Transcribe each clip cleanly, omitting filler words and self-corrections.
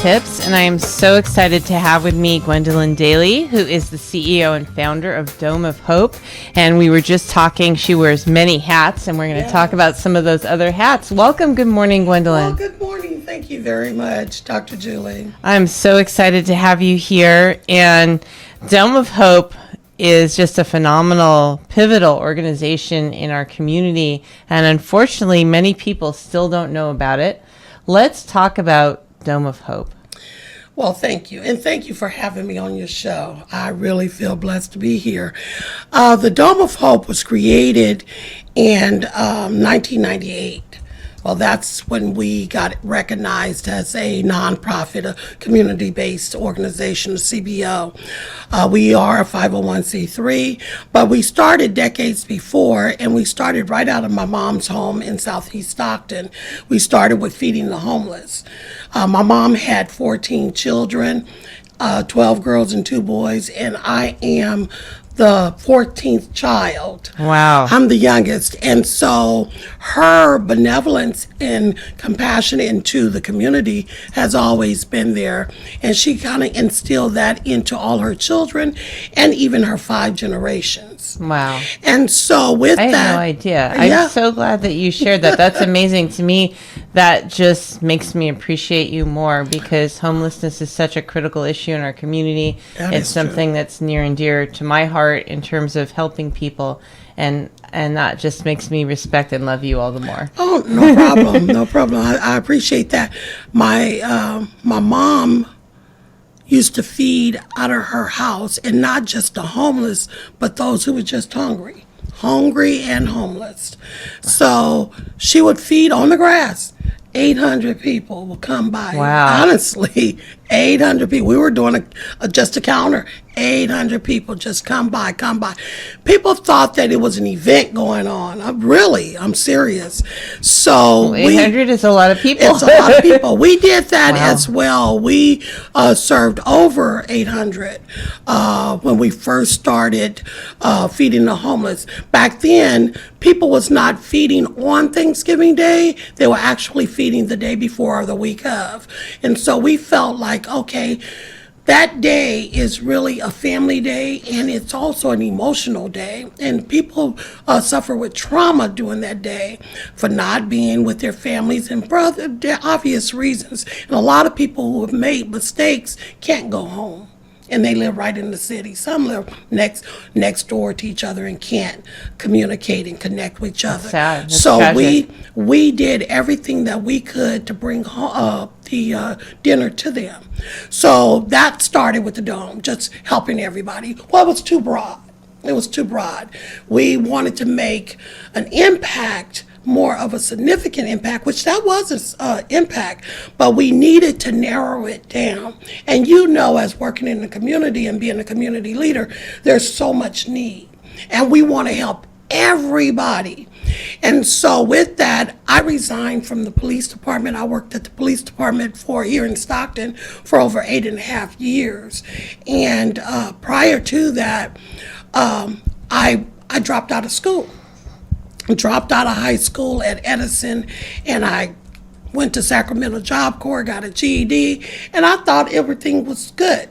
tips, and I am so excited to have with me Gwendolyn Dailey, who is the CEO and founder of Dome of Hope. And we were just talking, she wears many hats, and we're going to talk about some of those other hats. Welcome. Good morning, Gwendolyn. Well, good morning. Thank you very much, Dr. Julie. I'm so excited to have you here. And Dome of Hope is just a phenomenal, pivotal organization in our community. And unfortunately, many people still don't know about it. Let's talk about Dome of Hope. Well, thank you. And thank you for having me on your show. I really feel blessed to be here. The Dome of Hope was created in 1998. Well, that's when we got recognized as a nonprofit, a community-based organization, a CBO. We are a 501c3, but we started decades before, and we started right out of my mom's home in Southeast Stockton. We started with feeding the homeless. My mom had 14 children, 12 girls and 2 boys, and I am the 14th child. Wow. I'm the youngest. And so her benevolence and compassion into the community has always been there. And she kind of instilled that into all her children and even her 5 generations. Wow. And so with I that. had no idea. Yeah. I'm so glad that you shared that. That's amazing to me. That just makes me appreciate you more, because homelessness is such a critical issue in our community. It's something that's near and dear to my heart in terms of helping people, and that just makes me respect and love you all the more. Oh, no problem. No problem. I appreciate that. My mom used to feed out of her house, and not just the homeless, but those who were just hungry and homeless. So she would feed on the grass. 800 people will come by. Wow. Honestly, 800 people. We were doing just a counter. 800 people just come by. People thought that it was an event going on. I'm serious. So 800 is a lot of people. It's a lot of people. We did that Wow. as well. We served over 800 when we first started feeding the homeless. Back then, people was not feeding on Thanksgiving Day. They were actually feeding the day before or the week of. And so we felt like, okay, that day is really a family day, and it's also an emotional day. And people suffer with trauma during that day for not being with their families and for obvious reasons. And a lot of people who have made mistakes can't go home. And they live right in the city. Some live next door to each other and can't communicate and connect with each other. That's sad. That's so tragic. we did everything that we could to bring the dinner to them. So that started with the Dome, just helping everybody. Well, it was too broad. We wanted to make an impact, more of a significant impact, which that was an impact, but we needed to narrow it down. And as working in the community and being a community leader, there's so much need, and we want to help everybody. And so with that, I resigned from the police department. I worked at the police department here in Stockton for over 8.5 years. And prior to that, I dropped out of school. Dropped out of high school at Edison, and I went to Sacramento Job Corps, got a GED, and I thought everything was good.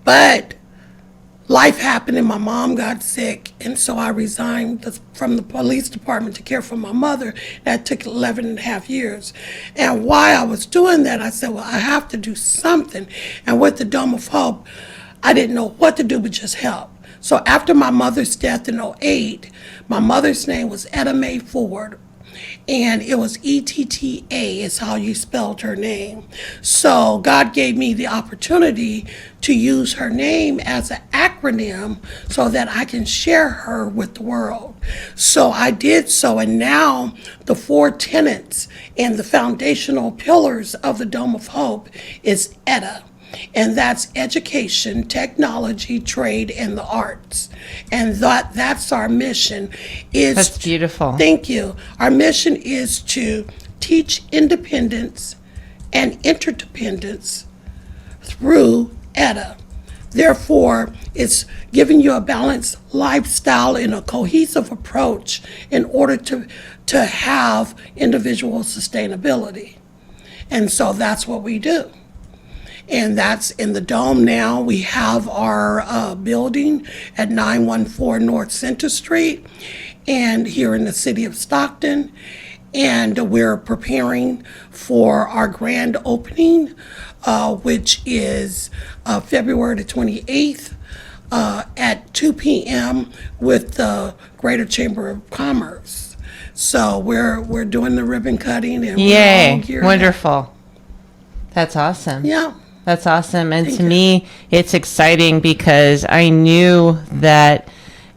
But life happened, and my mom got sick, and so I resigned from the police department to care for my mother. That took 11.5 years. And while I was doing that, I said, well, I have to do something. And with the Dome of Hope, I didn't know what to do but just help. So after my mother's death in 2008, my mother's name was Etta Mae Ford, and it was ETTA is how you spelled her name. So God gave me the opportunity to use her name as an acronym so that I can share her with the world. So I did so, and now the 4 tenets and the foundational pillars of the Dome of Hope is ETA. And that's education, technology, trade, and the arts. And that's our mission. That's beautiful. Thank you. Our mission is to teach independence and interdependence through ETA. Therefore, it's giving you a balanced lifestyle and a cohesive approach in order to have individual sustainability. And so that's what we do. And that's in the Dome now. We have our building at 914 North Center Street and here in the city of Stockton. And we're preparing for our grand opening, which is February the 28th at 2 p.m. with the Greater Chamber of Commerce. So we're doing the ribbon cutting and we're all Yay, geared up. wonderful. That's awesome. Yeah. That's awesome. And Thank to you. me, it's exciting because I knew that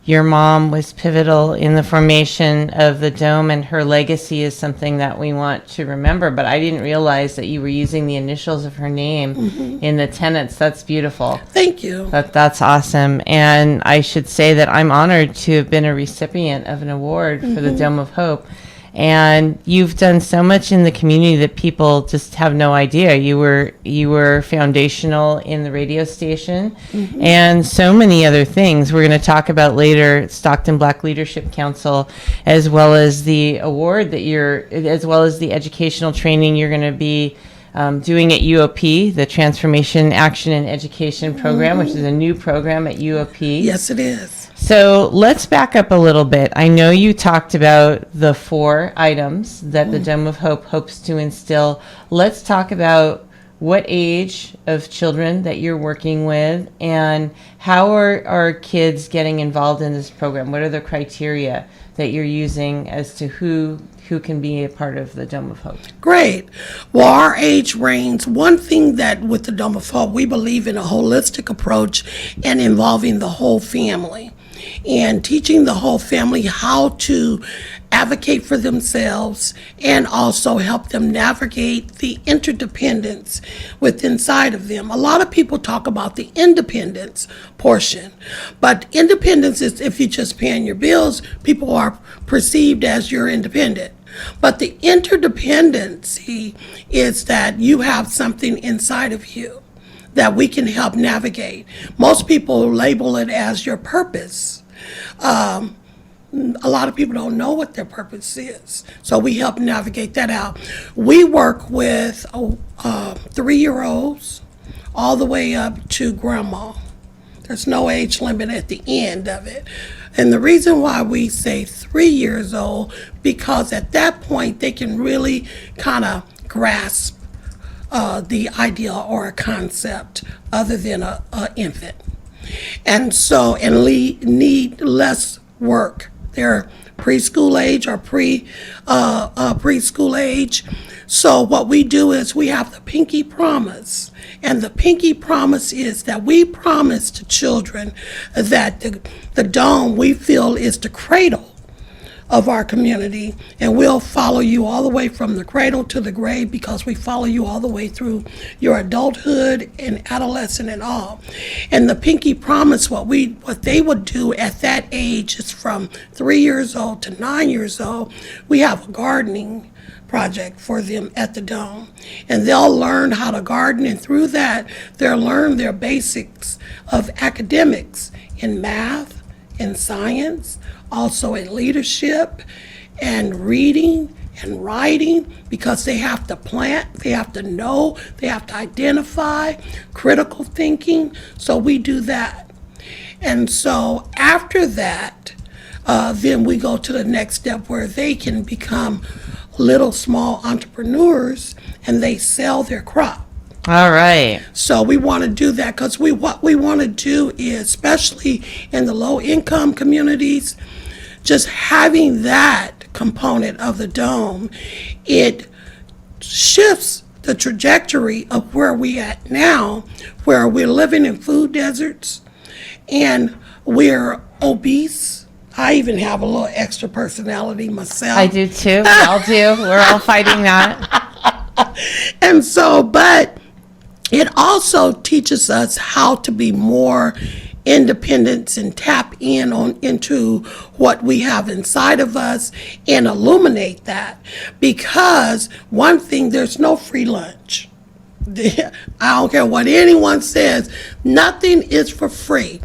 your mom was pivotal in the formation of the Dome, and her legacy is something that we want to remember. But I didn't realize that you were using the initials of her name in the tenets. That's beautiful. Thank you. That's awesome. And I should say that I'm honored to have been a recipient of an award for the Dome of Hope. And you've done so much in the community that people just have no idea. You were foundational in the radio station and so many other things. We're going to talk about later Stockton Black Leadership Council, as well as the award that as well as the educational training you're going to be doing at UOP, the Transformation Action and Education Program, which is a new program at UOP. Yes, it is. So let's back up a little bit. I know you talked about the 4 items that the Dome of Hope hopes to instill. Let's talk about what age of children that you're working with and how are kids getting involved in this program? What are the criteria that you're using as to who can be a part of the Dome of Hope? Great. Well, our age range, one thing that with the Dome of Hope, we believe in a holistic approach and involving the whole family and teaching the whole family how to advocate for themselves and also help them navigate the interdependence within inside of them. A lot of people talk about the independence portion, but independence is if you're just paying your bills, people are perceived as you're independent. But the interdependency is that you have something inside of you that we can help navigate. Most people label it as your purpose. A lot of people don't know what their purpose is, so we help navigate that out. We work with 3-year-olds all the way up to grandma. There's no age limit at the end of it. And the reason why we say 3 years old, because at that point they can really kind of grasp the idea or a concept other than a infant. And so, and need less work. They're preschool age or preschool age. So what we do is we have the pinky promise. And the pinky promise is that we promise to children that the Dome we feel is the cradle of our community, and we'll follow you all the way from the cradle to the grave because we follow you all the way through your adulthood and adolescent and all. And the pinky promise, what they would do at that age is from 3 years old to 9 years old. We have a gardening project for them at the Dome, and they'll learn how to garden, and through that they'll learn their basics of academics in math, in science, also in leadership and reading and writing, because they have to plant, they have to know, they have to identify, critical thinking. So we do that. And so after that, then we go to the next step where they can become little small entrepreneurs and they sell their crop. All right. So we want to do that because what we want to do is, especially in the low-income communities, just having that component of the Dome, it shifts the trajectory of where we at now, where we're living in food deserts and we're obese. I even have a little extra personality myself. I do too. We all do. We're all fighting that. And so, but it also teaches us how to be more independent and tap into what we have inside of us and illuminate that. Because one thing, there's no free lunch. I don't care what anyone says, nothing is for free.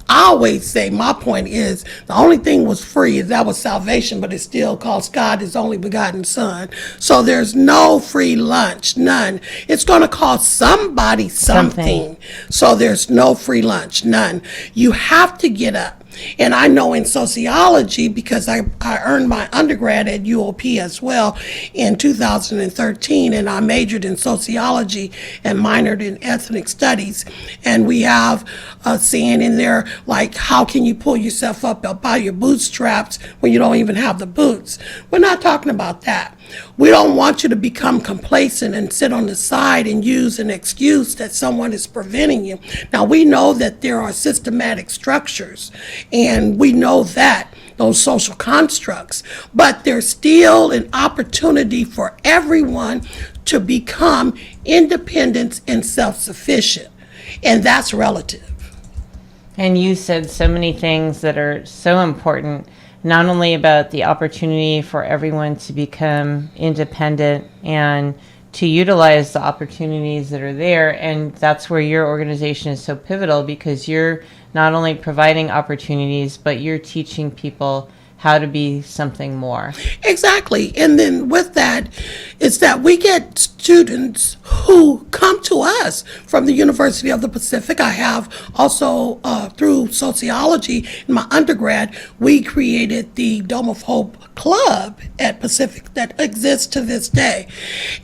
I always say, my point is, the only thing was free, is that was salvation, but it still cost God His only begotten Son. So there's no free lunch, none. It's going to cost somebody something. So there's no free lunch, none. You have to get up. And I know in sociology, because I earned my undergrad at UOP as well in 2013, and I majored in sociology and minored in ethnic studies. And we have a saying in there, like, how can you pull yourself up by your bootstraps when you don't even have the boots? We're not talking about that. We don't want you to become complacent and sit on the side and use an excuse that someone is preventing you. Now, we know that there are systematic structures, and we know that, those social constructs, but there's still an opportunity for everyone to become independent and self-sufficient, and that's relative. And you said so many things that are so important, not only about the opportunity for everyone to become independent and to utilize the opportunities that are there. And that's where your organization is so pivotal, because you're not only providing opportunities, but you're teaching people how to be something more. Exactly. And then with that, it's that we get students who come to us from the University of the Pacific. I have also, through sociology in my undergrad, we created the Dome of Hope Club at Pacific that exists to this day.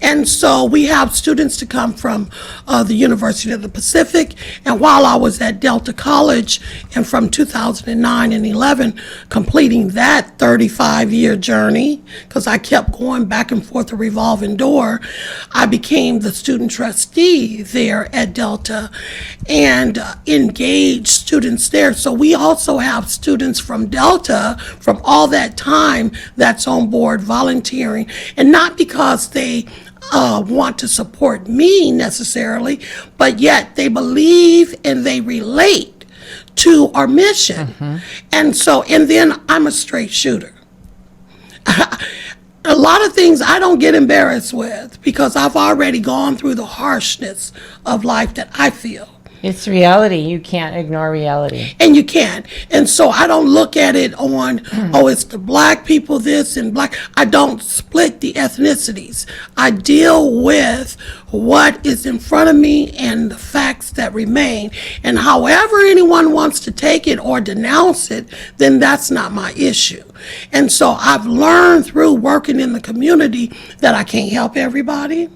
And so we have students to come from the University of the Pacific. And while I was at Delta College, and from 2009 and 11, completing that 35-year journey, because I kept going back and forth a revolving door, I became the student trustee there at Delta and engaged students there. So we also have students from Delta from all that time that's on board volunteering, and not because they want to support me necessarily, but yet they believe and they relate to our mission. And so, and then I'm a straight shooter. A lot of things I don't get embarrassed with, because I've already gone through the harshness of life that I feel. It's reality. You can't ignore reality. And you can't. And so I don't look at it on, oh, it's the black people this and black. I don't split the ethnicities. I deal with what is in front of me and the facts that remain. And however anyone wants to take it or denounce it, then that's not my issue. And so I've learned through working in the community that I can't help everybody.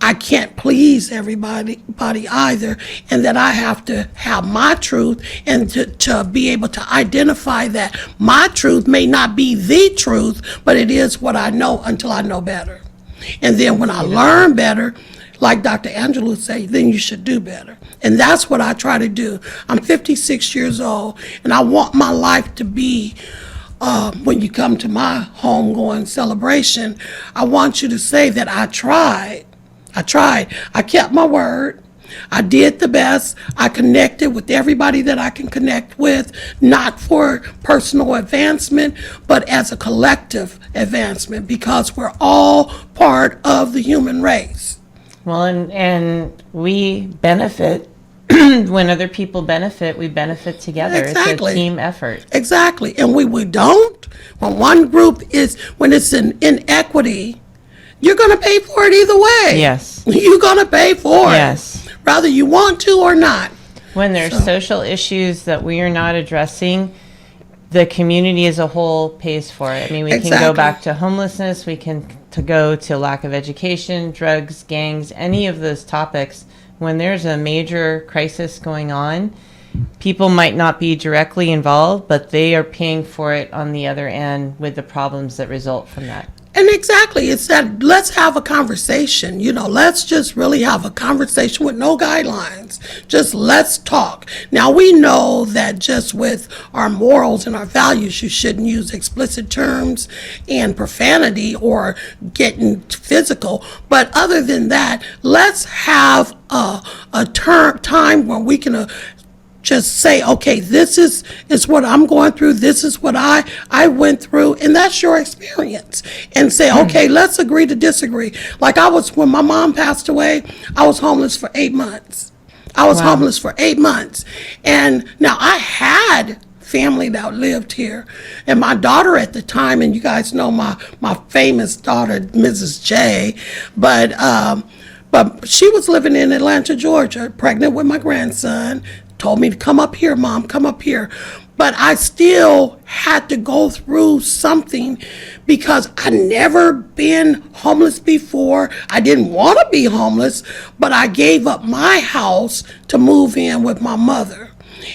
I can't please everybody either, and that I have to have my truth, and to be able to identify that my truth may not be the truth, but it is what I know until I know better. And then when I learn better, like Dr. Angela say, then you should do better. And that's what I try to do. I'm 56 years old, and I want my life to be, when you come to my homegoing celebration, I want you to say that I tried. I kept my word. I did the best. I connected with everybody that I can connect with, not for personal advancement, but as a collective advancement, because we're all part of the human race. Well, and we benefit. When other people benefit, we benefit together. Exactly. It's a team effort. Exactly. And we don't. When one group is, when it's an inequity, you're going to pay for it either way. Yes. You're going to pay for it. Yes. Whether you want to or not. When there's social issues that we are not addressing, the community as a whole pays for it. I mean, we can go back to homelessness, we can go to lack of education, drugs, gangs, any of those topics. When there's a major crisis going on, people might not be directly involved, but they are paying for it on the other end with the problems that result from that. And exactly, it's that let's have a conversation, let's just really have a conversation with no guidelines. Just let's talk. Now, we know that just with our morals and our values, you shouldn't use explicit terms and profanity or getting physical. But other than that, let's have a time where we can just say, okay, this is what I'm going through. This is what I went through, and that's your experience. And say, okay, let's agree to disagree. Like when my mom passed away, I was homeless for 8 months. I was Wow. homeless for 8 months. And now I had family that lived here. And my daughter at the time, and you guys know my famous daughter, Mrs. J, but she was living in Atlanta, Georgia, pregnant with my grandson, told me to come up here, Mom, come up here. But I still had to go through something because I never been homeless before. I didn't want to be homeless, but I gave up my house to move in with my mother.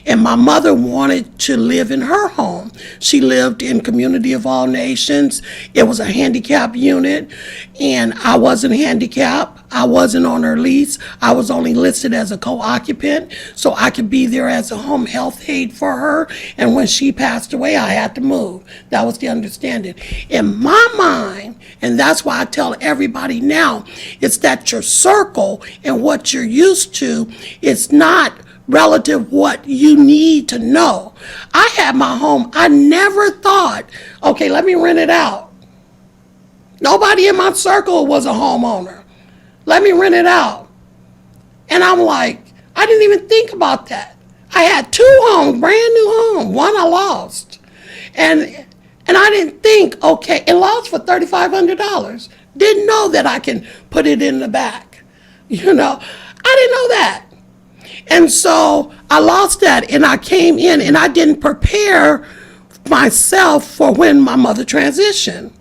And my mother wanted to live in her home. She lived in Community of All Nations. It was a handicap unit, and I wasn't handicapped. I wasn't on her lease. I was only listed as a co-occupant, so I could be there as a home health aide for her. And when she passed away, I had to move. That was the understanding. In my mind, and that's why I tell everybody now, it's that your circle and what you're used to, it's not relative what you need to know. I had my home. I never thought, okay, let me rent it out. Nobody in my circle was a homeowner. Let me rent it out. And I'm like, I didn't even think about that. I had 2 homes, brand new homes. One I lost. And I didn't think, okay, it lost for $3,500. Didn't know that I can put it in the back. I didn't know that. And so I lost that, and I came in, and I didn't prepare myself for when my mother transitioned.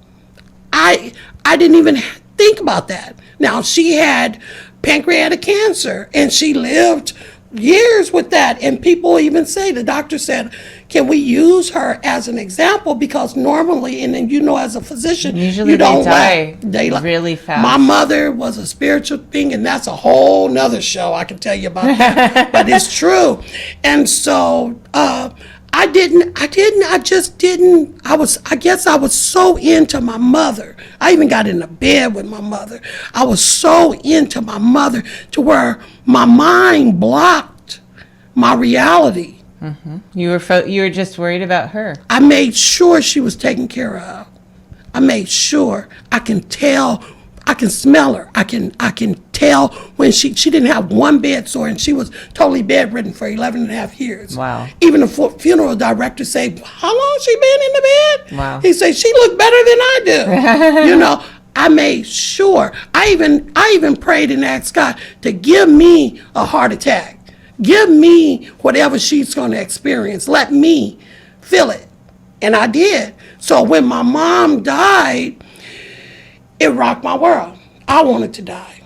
I didn't even think about that. Now, she had pancreatic cancer, and she lived years with that. And people even say, the doctor said, can we use her as an example? Because normally, and then as a physician, Usually you don't they die really fast. My mother was a spiritual being, and that's a whole nother show I can tell you about that. But it's true. And so I guess I was so into my mother. I even got into bed with my mother. I was so into my mother to where my mind blocked my reality. Mm-hmm. You were just worried about her. I made sure she was taken care of. I made sure. I can tell. I can smell her. I can tell when she didn't have one bed sore, and she was totally bedridden for 11 and a half years. Wow. Even the funeral director said, how long she been in the bed? Wow. He said, she looked better than I do. I made sure. I even prayed and asked God to give me a heart attack. Give me whatever she's going to experience. Let me feel it. And I did. So when my mom died, it rocked my world. I wanted to die.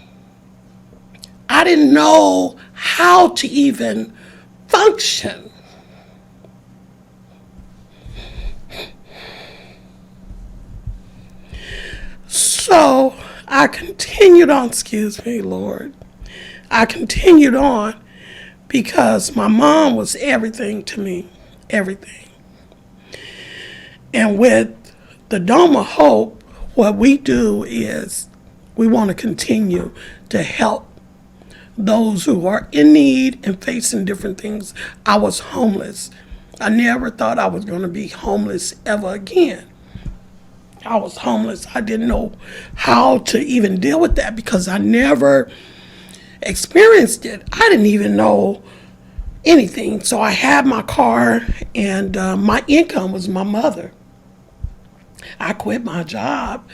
I didn't know how to even function. So I continued on, excuse me, Lord. I continued on because my mom was everything to me, everything. And with the Dome of Hope, what we do is we want to continue to help those who are in need and facing different things. I was homeless. I never thought I was going to be homeless ever again. I was homeless. I didn't know how to even deal with that because I never experienced it. I didn't even know anything. So I had my car, and my income was my mother. I quit my job.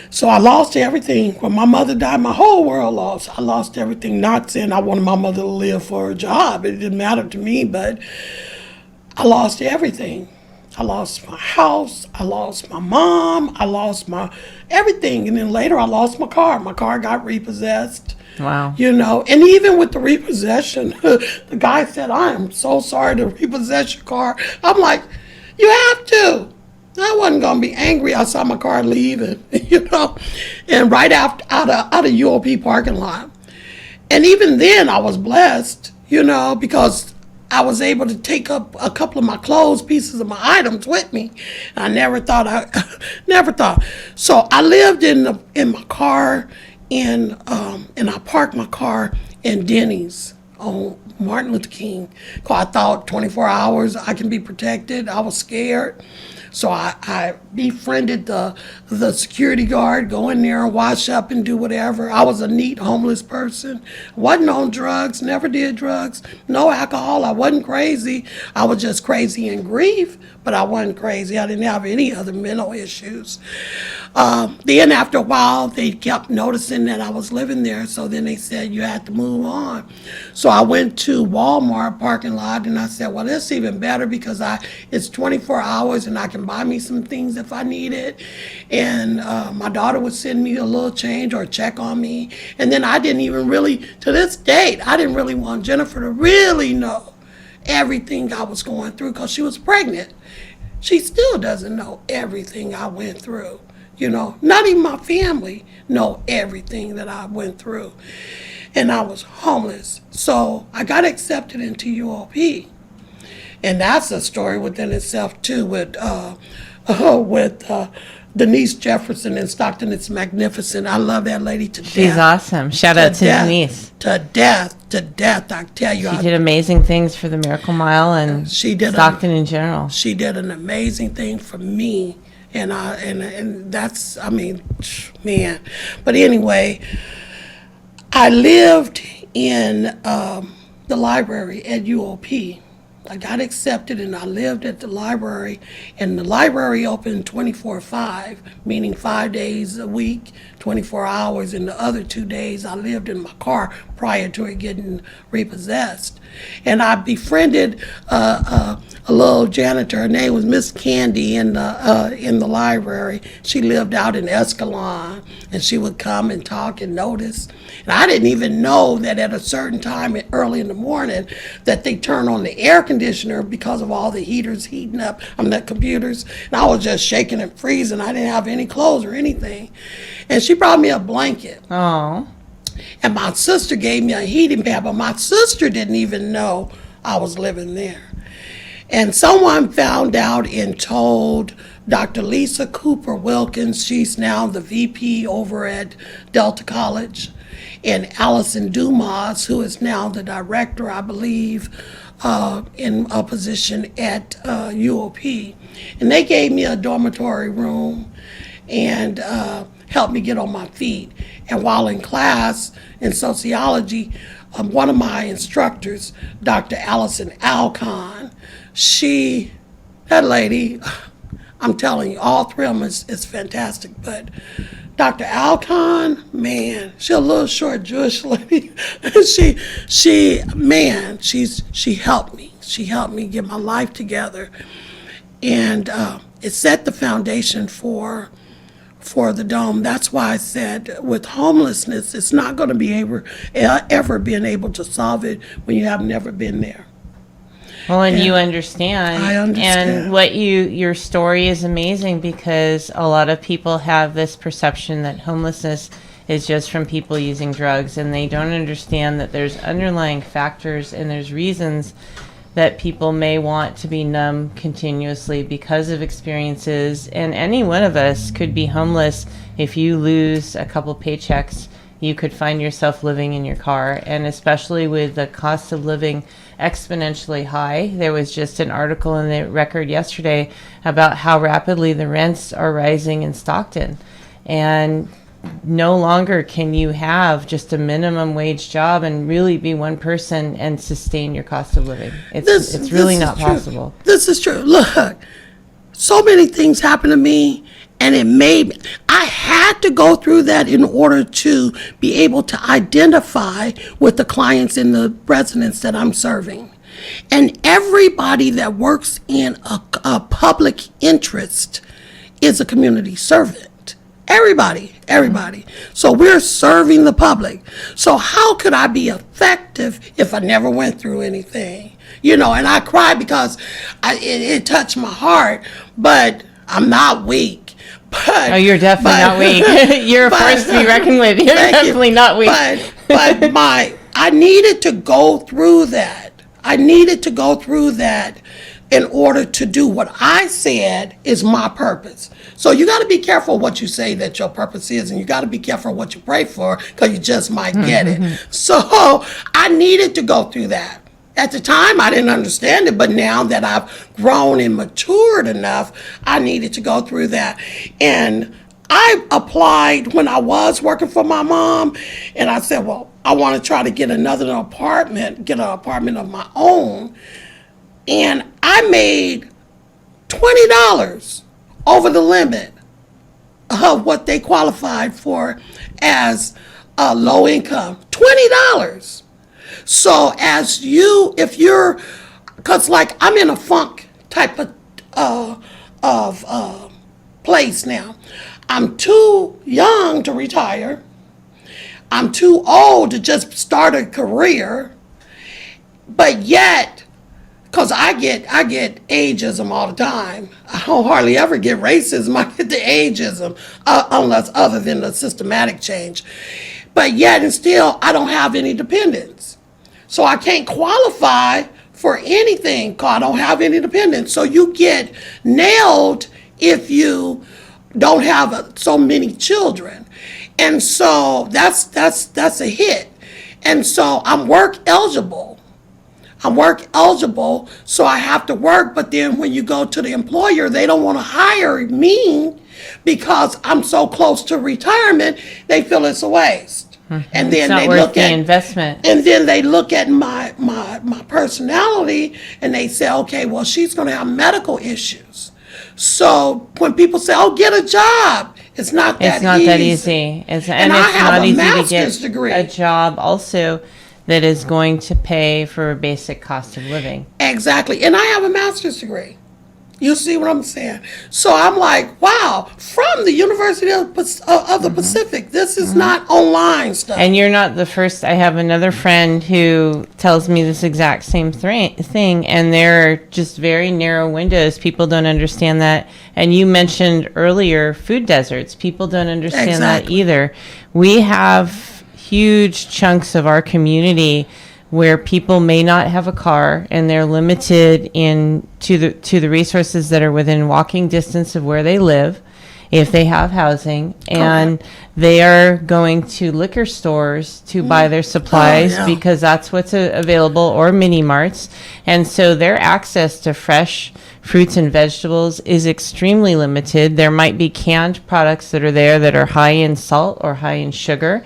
So I lost everything. When my mother died, my whole world lost. I lost everything. Not saying I wanted my mother to live for her job. It didn't matter to me, but I lost everything. I lost my house. I lost my mom. I lost my everything. And then later I lost my car. My car got repossessed. Wow. And even with the repossession, the guy said, I am so sorry to repossess your car. I'm like, you have to. I wasn't going to be angry. I saw my car leaving, and right after out of UOP parking lot. And even then I was blessed, because I was able to take up a couple of my clothes, pieces of my items with me. I never thought. So I lived in my car, and I parked my car in Denny's on Martin Luther King. 'Cause I thought 24 hours I can be protected. I was scared. So I befriended the security guard, go in there and wash up and do whatever. I was a neat homeless person. Wasn't on drugs, never did drugs, no alcohol. I wasn't crazy. I was just crazy in grief, but I wasn't crazy. I didn't have any other mental issues. Then after a while, they kept noticing that I was living there, so then they said, you had to move on. So I went to Walmart parking lot, and I said, well, that's even better because it's 24 hours, and I can buy me some things if I need it. And my daughter would send me a little change or check on me. And then I didn't even really, to this date, I didn't really want Jennifer to really know everything I was going through because she was pregnant. She still doesn't know everything I went through. Not even my family know everything that I went through. And I was homeless. So I got accepted into UOP. And that's a story within itself, too, with Denise Jefferson in Stockton. It's magnificent. I love that lady to death. She's awesome. Shout out to Denise. To death, I tell you. She did amazing things for the Miracle Mile and Stockton in general. She did an amazing thing for me. And that's, man. But anyway, I lived in the library at UOP. I got accepted and I lived at the library, and the library opened 24/5, meaning 5 days a week, 24 hours, and the other 2 days I lived in my car prior to it getting repossessed. And I befriended a little janitor. Her name was Miss Candy in the library. She lived out in Escalon, and she would come and talk and notice. And I didn't even know that at a certain time early in the morning that they turn on the air conditioner because of all the heaters heating up on the computers. And I was just shaking and freezing. I didn't have any clothes or anything. And she brought me a blanket. Oh. And my sister gave me a heating pad, but my sister didn't even know I was living there. And someone found out and told Dr. Lisa Cooper Wilkins, she's now the VP over at Delta College, and Allison Dumas, who is now the director, I believe, in a position at UOP. And they gave me a dormitory room and helped me get on my feet. And while in class in sociology, one of my instructors, Dr. Allison Alcon, that lady, I'm telling you, all three of them is fantastic. But Dr. Alcon, man, she's a little short Jewish lady. she helped me. She helped me get my life together. And it set the foundation for the dome. That's why I said with homelessness, it's not going to be ever being able to solve it when you have never been there. Well, and you understand. I understand. And your story is amazing because a lot of people have this perception that homelessness is just from people using drugs, and they don't understand that there's underlying factors and there's reasons that people may want to be numb continuously because of experiences. And any one of us could be homeless. If you lose a couple paychecks, you could find yourself living in your car. And especially with the cost of living exponentially high, there was just an article in the Record yesterday about how rapidly the rents are rising in Stockton. And no longer can you have just a minimum wage job and really be one person and sustain your cost of living. It's really not possible. This is true. Look, so many things happened to me, and I had to go through that in order to be able to identify with the clients and the residents that I'm serving. And everybody that works in a public interest is a community servant. Everybody. So we're serving the public. So how could I be effective if I never went through anything? And I cried because it touched my heart, but I'm not weak. But, you're definitely not weak. You're a force to be reckoned with. You're definitely not weak. But I needed to go through that. In order to do what I said is my purpose. So you got to be careful what you say that your purpose is, and you got to be careful what you pray for, because you just might get it. So I needed to go through that. At the time, I didn't understand it, but now that I've grown and matured enough, I needed to go through that. And I applied when I was working for my mom, and I said, well, I want to try to get an apartment of my own. And I made $20 over the limit of what they qualified for as low income. $20. So if you're, cause like I'm in a funk type of place now. I'm too young to retire. I'm too old to just start a career. But yet, cause I get ageism all the time. I don't hardly ever get racism. I get the ageism, unless other than the systematic change. But yet and still, I don't have any dependents. So I can't qualify for anything because I don't have any dependents. So you get nailed if you don't have so many children. And so that's a hit. And so I'm work eligible, so I have to work. But then when you go to the employer, they don't want to hire me because I'm so close to retirement. They feel it's a waste. And then It's not worth the investment. And then they look at my personality and they say, okay, well, she's going to have medical issues. So when people say, oh, get a job, it's not that easy. It's not that easy. And it's I have not a easy to master's get degree. a job also that is going to pay for a basic cost of living. Exactly. And I have a master's degree. You see what I'm saying? So I'm like, wow, from the University of the Pacific. This is not online stuff. And you're not the first. I have another friend who tells me this exact same thing, and they're just very narrow windows. People don't understand that. And you mentioned earlier food deserts. People don't understand that either. We have huge chunks of our community where people may not have a car and they're limited to the resources that are within walking distance of where they live, if they have housing, and they are going to liquor stores to buy their supplies because that's what's available, or mini marts. And so their access to fresh fruits and vegetables is extremely limited. There might be canned products that are there that are high in salt or high in sugar.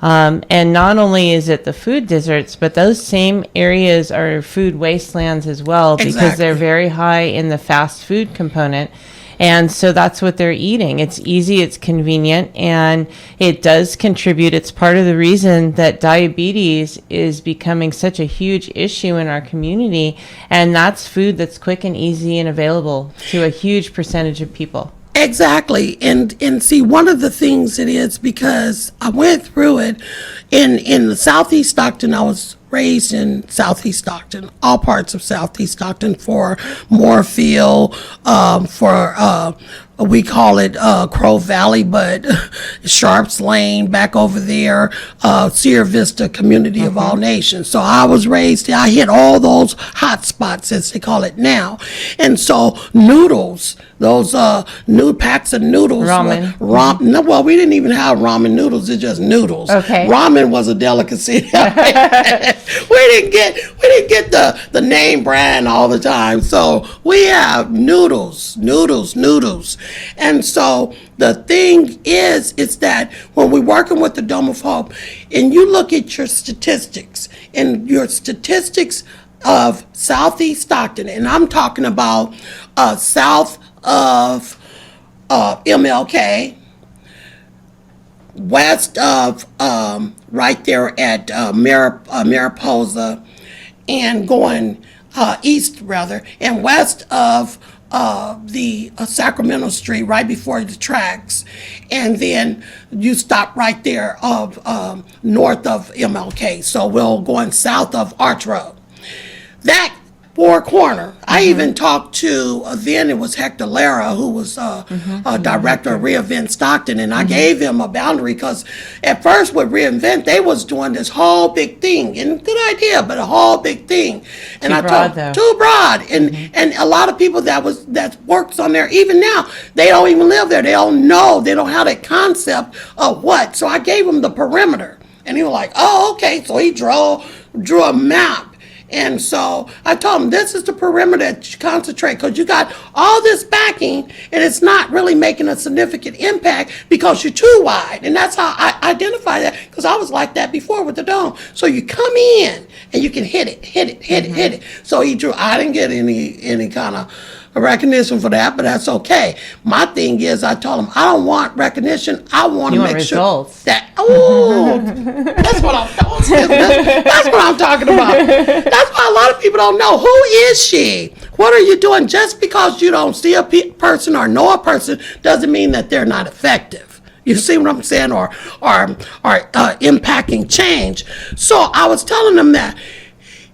And not only is it the food deserts, but those same areas are food wastelands as well, because they're very high in the fast food component. And so that's what they're eating. It's easy, it's convenient, and it does contribute. It's part of the reason that diabetes is becoming such a huge issue in our community. And that's food that's quick and easy and available to a huge percentage of people. Exactly. And see, one of the things it is, because I went through it in the Southeast Stockton. I was raised in Southeast Stockton, all parts of Southeast Stockton, for Moorfield, we call it Crow Valley, but Sharps Lane back over there, Sierra Vista Community of All Nations. So I hit all those hot spots, as they call it now. And so noodles, those new packs of noodles. Ramen. No, well, we didn't even have ramen noodles. It's just noodles. Okay. Ramen was a delicacy. We didn't get the name brand all the time. So we have noodles. And so the thing is that when we're working with the Dome of Hope, and you look at your statistics of Southeast Stockton, and I'm talking about south of MLK, west of right there at Mariposa, and going east rather, and west of the Sacramento Street, right before the tracks, and then you stop right there of north of MLK. So we're going south of Arch Road. That Four Corner. I even talked to, then it was Hector Lara, who was director of Reinvent Stockton, and I gave him a boundary, because at first with Reinvent, they was doing this whole big thing, and good idea, but a whole big thing. And too broad, and a lot of people that works on there, even now, they don't even live there. They don't know, they don't have that concept of what. So I gave him the perimeter, and he was like, oh, okay. So he drew a map. And so I told them, this is the perimeter that you concentrate, because you got all this backing and it's not really making a significant impact because you're too wide. And that's how I identify that, because I was like that before with the dome. So you come in and you can hit it. So he drew, I didn't get any kind of recognition for that, but that's okay. My thing is, I told him, I don't want recognition. I want to make results. Sure that, that's what I'm talking about. That's why a lot of people don't know, who is she? What are you doing? Just because you don't see a person or know a person doesn't mean that they're not effective. You see what I'm saying? Or impacting change. So I was telling them that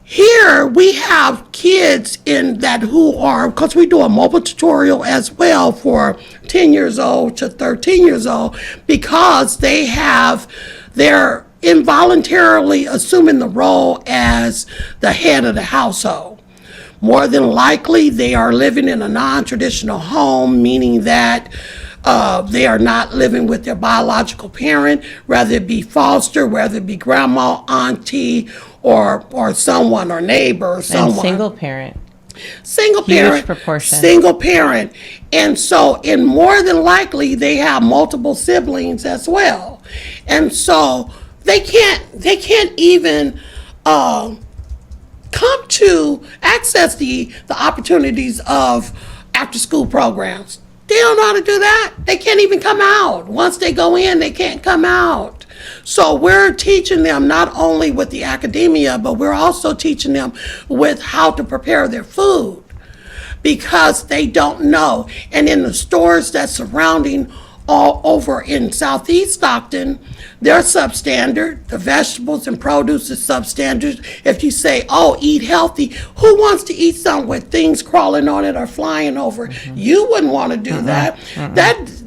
here we have kids in that who are, because we do a mobile tutorial as well for 10 years old to 13 years old, because they're involuntarily assuming the role as the head of the household. More than likely, they are living in a non-traditional home, meaning that they are not living with their biological parent, whether it be foster, whether it be grandma, auntie, or someone, or neighbor, or someone. And single parent. Single Huge parent. proportion. Single parent. And so, and more than likely, they have multiple siblings as well. And so, they can't even come to access the opportunities of after-school programs. They don't know how to do that. They can't even come out. Once they go in, they can't come out. So we're teaching them not only with the academia, but we're also teaching them with how to prepare their food, because they don't know. And in the stores that's surrounding all over in Southeast Stockton, they're substandard. The vegetables and produce is substandard. If you say, oh, eat healthy, who wants to eat something with things crawling on it or flying over? You wouldn't want to do that.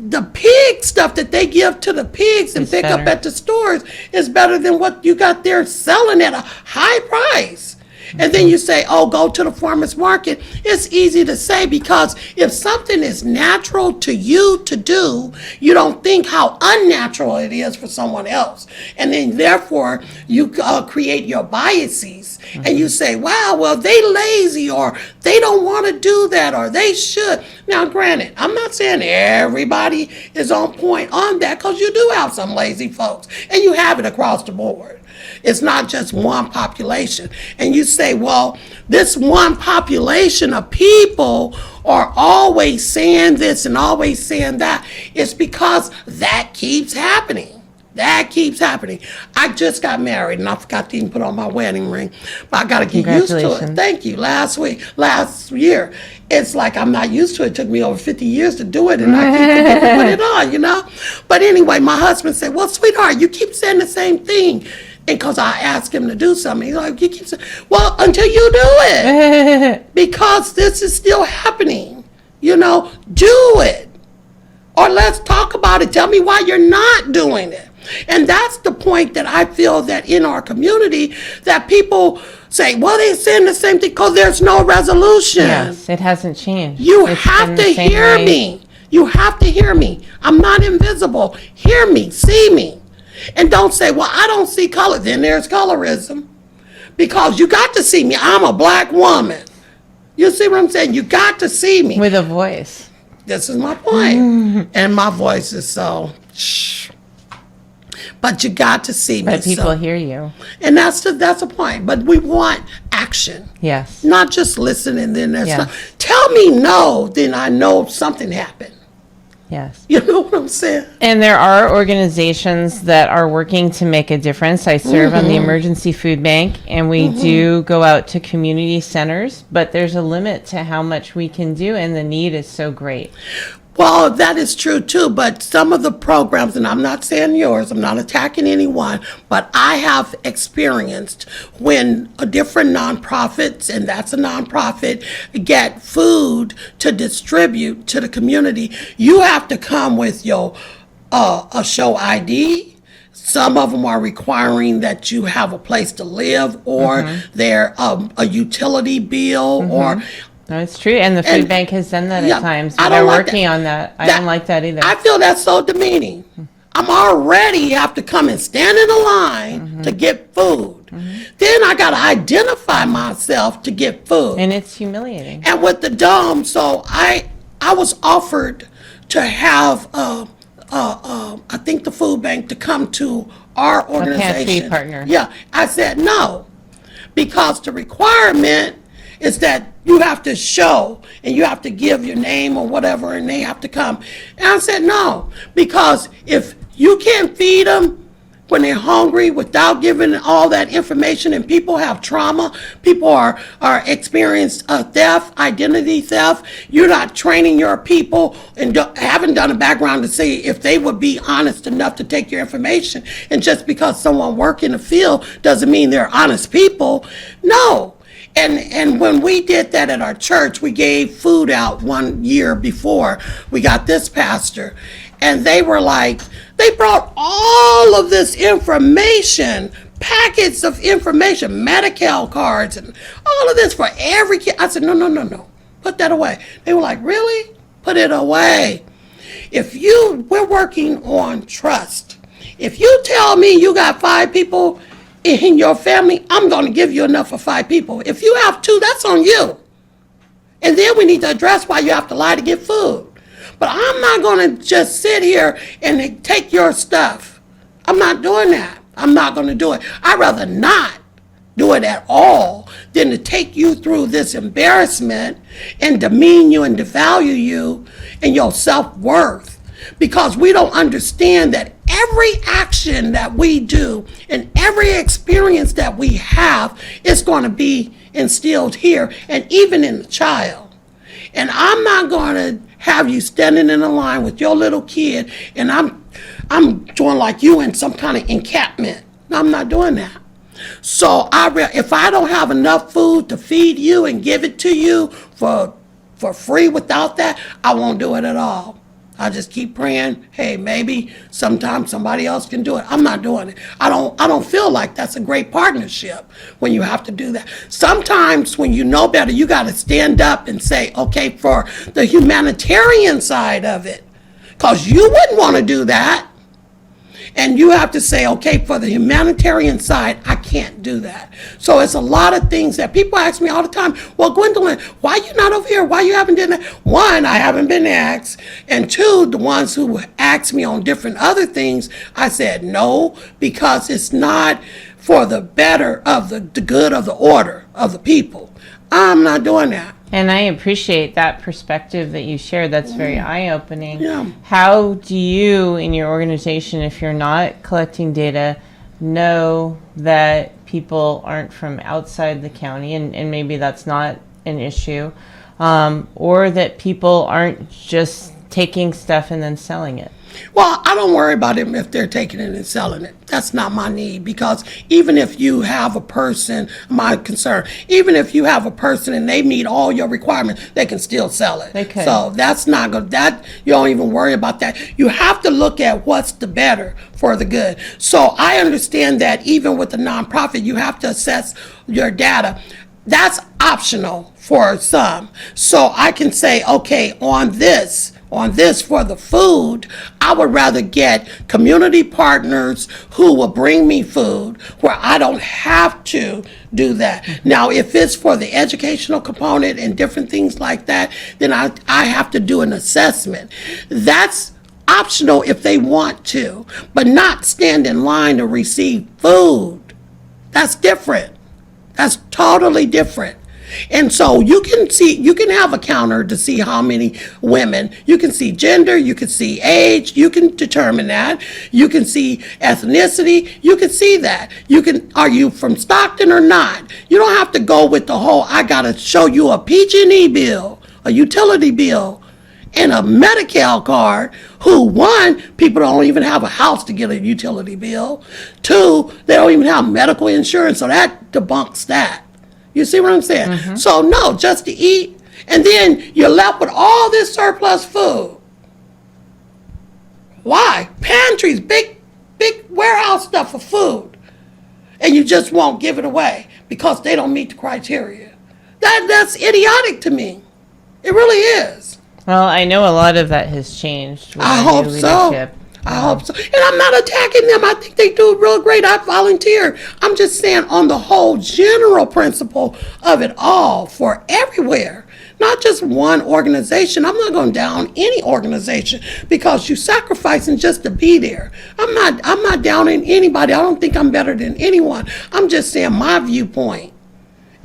The pig stuff that they give to the pigs and pick up at the stores is better than what you got there selling at a high price. And then you say, oh, go to the farmer's market. It's easy to say, because if something is natural to you to do, you don't think how unnatural it is for someone else. And then therefore you create your biases, and you say, wow, well, they lazy, or they don't want to do that, or they should. Now, granted, I'm not saying everybody is on point on that, because you do have some lazy folks, and you have it across the board. It's not just one population. And you say, well, this one population of people are always saying this and always saying that. It's because that keeps happening. That keeps happening. I just got married, and I forgot to even put on my wedding ring, but I got to get used to it. Thank you. Last year. It's like I'm not used to it. It took me over 50 years to do it, and I keep forgetting to put it on, you know? But anyway, my husband said, well, sweetheart, you keep saying the same thing. And because I asked him to do something, he's like, you keep saying, well, until you do it. Because this is still happening. You know, do it. Or let's talk about it. Tell me why you're not doing it. And that's the point that I feel that in our community, that people say, well, they're saying the same thing because there's no resolution. Yes, it hasn't changed. You have to hear me. You have to hear me. I'm not invisible. Hear me. See me. And don't say, well, I don't see color. Then there's colorism. Because you got to see me. I'm a black woman. You see what I'm saying? You got to see me. With a voice. This is my point. And my voice is so, shh. But you got to see me. But people hear you. And that's the point. But we want action. Yes. Not just listen and then there's stuff. Tell me no, then I know something happened. Yes. You know what I'm saying? And there are organizations that are working to make a difference. I serve on the Emergency Food Bank, and we do go out to community centers, but there's a limit to how much we can do, and the need is so great. Well, that is true too, but some of the programs, and I'm not saying yours, I'm not attacking anyone, but I have experienced when a different nonprofits, and that's a nonprofit, get food to distribute to the community, you have to come with your a show ID. Some of them are requiring that you have a place to live, or they're a utility bill, or No, it's true, and the food bank has done that at times. I They're don't like working on that. I don't like that either. I feel that's so demeaning. I'm already have to come and stand in a line to get food. Then I got to identify myself to get food. And it's humiliating. And with the dome, so I was offered to have, I think the food bank to come to our organization. pantry partner. Yeah, I said no, because the requirement is that you have to show and you have to give your name or whatever, and they have to come. And I said no, because if you can't feed them when they're hungry without giving all that information, and people have trauma, people are experienced theft, identity theft, you're not training your people and haven't done a background to see if they would be honest enough to take your information. And just because someone work in the field doesn't mean they're honest people. No. And when we did that at our church, we gave food out 1 year before we got this pastor. And they were like, they brought all of this information, packets of information, Medi-Cal cards, and all of this for every kid. I said, no, put that away. They were like, really? Put it away. We're working on trust. If you tell me you got 5 people in your family, I'm going to give you enough for 5 people. If you have 2, that's on you. And then we need to address why you have to lie to get food. But I'm not going to just sit here and take your stuff. I'm not doing that. I'm not going to do it. I'd rather not do it at all than to take you through this embarrassment and demean you and devalue you and your self-worth, because we don't understand that every action that we do and every experience that we have is going to be instilled here and even in the child. And I'm not going to have you standing in a line with your little kid and I'm doing like you in some kind of encampment. No, I'm not doing that. So if I don't have enough food to feed you and give it to you for free without that, I won't do it at all. I just keep praying, hey, maybe sometime somebody else can do it. I'm not doing it. I don't feel like that's a great partnership when you have to do that. Sometimes when you know better, you got to stand up and say, okay, for the humanitarian side of it, because you wouldn't want to do that. And you have to say, okay, for the humanitarian side, I can't do that. So it's a lot of things that people ask me all the time, well, Gwendolyn, why you not over here? Why you haven't done that? 1, I haven't been asked. And 2, the ones who asked me on different other things, I said no, because it's not for the better of the good of the order of the people. I'm not doing that. And I appreciate that perspective that you shared. That's very eye-opening. Yeah. How do you, in your organization, if you're not collecting data, know that people aren't from outside the county, and maybe that's not an issue, or that people aren't just taking stuff and then selling it? Well, I don't worry about them if they're taking it and selling it. That's not my need, because even if you have a person, my concern, even if you have a person and they meet all your requirements, they can still sell it. They could. So that's not good. That, you don't even worry about that. You have to look at what's the better for the good. So I understand that even with the nonprofit, you have to assess your data. That's optional for some. So I can say, okay, on this for the food, I would rather get community partners who will bring me food where I don't have to do that. Now, if it's for the educational component and different things like that, then I have to do an assessment. That's optional if they want to, but not stand in line to receive food. That's different. That's totally different. And so you can have a counter to see how many women, you can see gender, you can see age, you can determine that. You can see ethnicity, you can see that. Are you from Stockton or not? You don't have to go with the whole, I gotta show you a PG&E bill, a utility bill, and a Medi-Cal card, who, 1, people don't even have a house to get a utility bill. 2, they don't even have medical insurance, so that debunks that. You see what I'm saying? Mm-hmm. So no, just to eat, and then you're left with all this surplus food. Why? Pantries, big warehouse stuff for food, and you just won't give it away because they don't meet the criteria. That's idiotic to me. It really is. Well, I know a lot of that has changed with I our hope new so. leadership. I hope so. And I'm not attacking them. I think they do real great. I volunteer. I'm just saying on the whole general principle of it all for everywhere. Not just one organization. I'm not going down any organization because you're sacrificing just to be there. I'm not downing anybody. I don't think I'm better than anyone. I'm just saying my viewpoint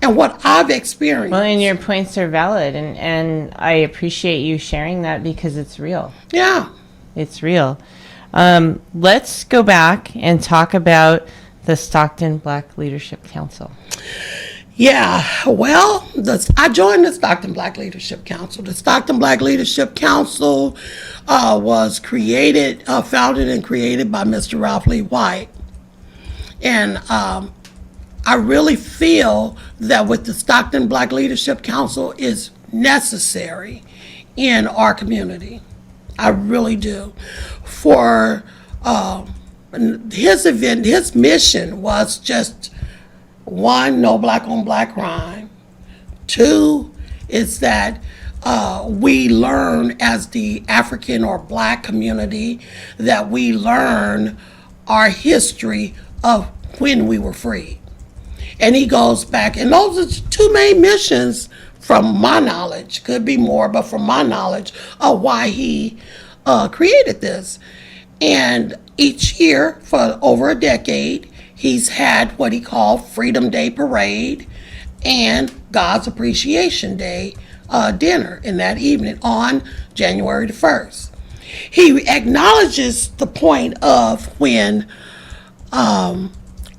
and what I've experienced. Well, and your points are valid, and I appreciate you sharing that because it's real. Yeah. It's real. Let's go back and talk about the Stockton Black Leadership Council. Yeah, well, I joined the Stockton Black Leadership Council. The Stockton Black Leadership Council was founded and created by Mr. Ralph Lee White. And I really feel that what the Stockton Black Leadership Council is necessary in our community. I really do. For his mission was just, one, no black on black crime. Two, is that we learn as the African or black community that we learn our history of when we were free. And he goes back, and those are the two main missions from my knowledge, could be more, but from my knowledge of why he created this. And each year for over a decade, he's had what he called Freedom Day Parade and God's Appreciation Day dinner in that evening on January the 1st. He acknowledges the point of when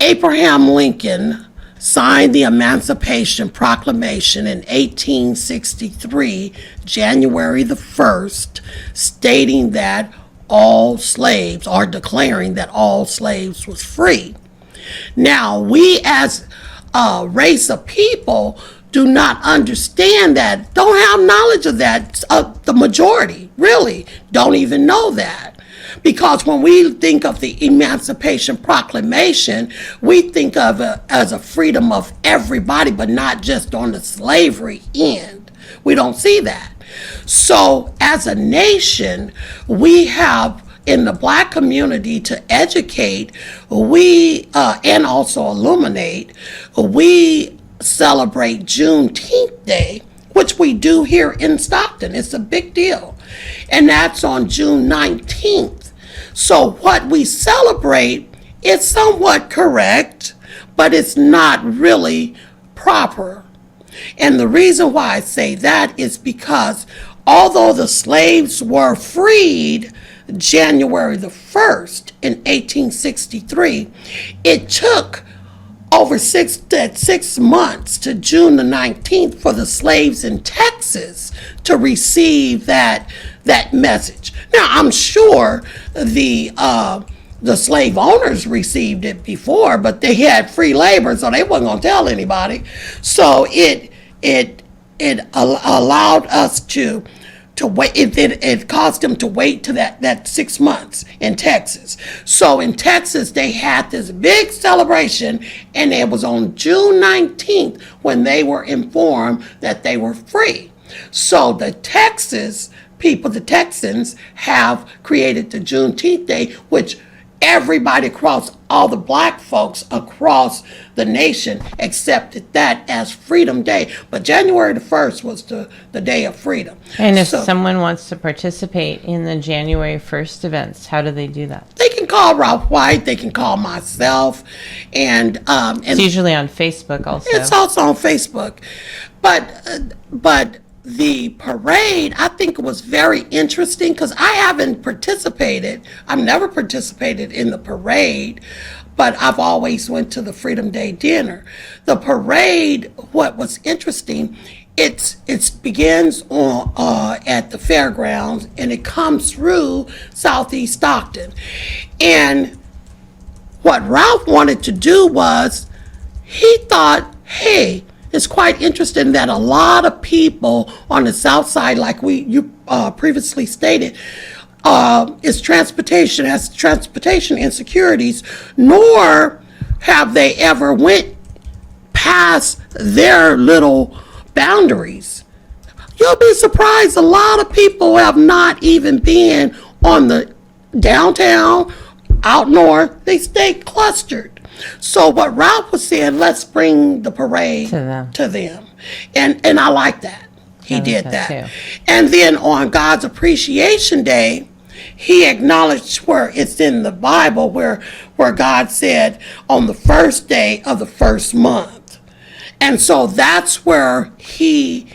Abraham Lincoln signed the Emancipation Proclamation in 1863, January the 1st, stating that all slaves, or declaring that all slaves was free. Now, we as a race of people do not understand that, don't have knowledge of that. The majority really don't even know that. Because when we think of the Emancipation Proclamation, we think of it as a freedom of everybody, but not just on the slavery end. We don't see that. So as a nation, we have in the black community to educate, and also illuminate, we celebrate Juneteenth Day, which we do here in Stockton. It's a big deal. And that's on June 19th. So what we celebrate is somewhat correct, but it's not really proper. And the reason why I say that is because although the slaves were freed January the 1st in 1863, it took over six months to June the 19th for the slaves in Texas to receive that message. Now, I'm sure the slave owners received it before, but they had free labor, so they wasn't going to tell anybody. So it allowed us to wait. It caused them to wait to that 6 months in Texas. So in Texas, they had this big celebration, and it was on June 19th when they were informed that they were free. So the Texans have created the Juneteenth Day, which everybody across, all the black folks across the nation accepted that as Freedom Day. But January the 1st was the day of freedom. And if someone wants to participate in the January 1st events, how do they do that? They can call Ralph White, they can call myself, and it's usually on Facebook also. It's also on Facebook. But the parade, I think it was very interesting because I haven't participated. I've never participated in the parade, but I've always went to the Freedom Day dinner. The parade, what was interesting, it begins on at the fairgrounds, and it comes through Southeast Stockton. And what Ralph wanted to do was, he thought, hey, it's quite interesting that a lot of people on the south side, like you previously stated, has transportation insecurities, nor have they ever went past their little boundaries. You'll be surprised, a lot of people have not even been on the downtown, out north, they stay clustered. So what Ralph was saying, let's bring the parade to them. And I like that. He did that. Too. And then on God's Appreciation Day, he acknowledged where it's in the Bible where God said on the first day of the first month. And so that's where he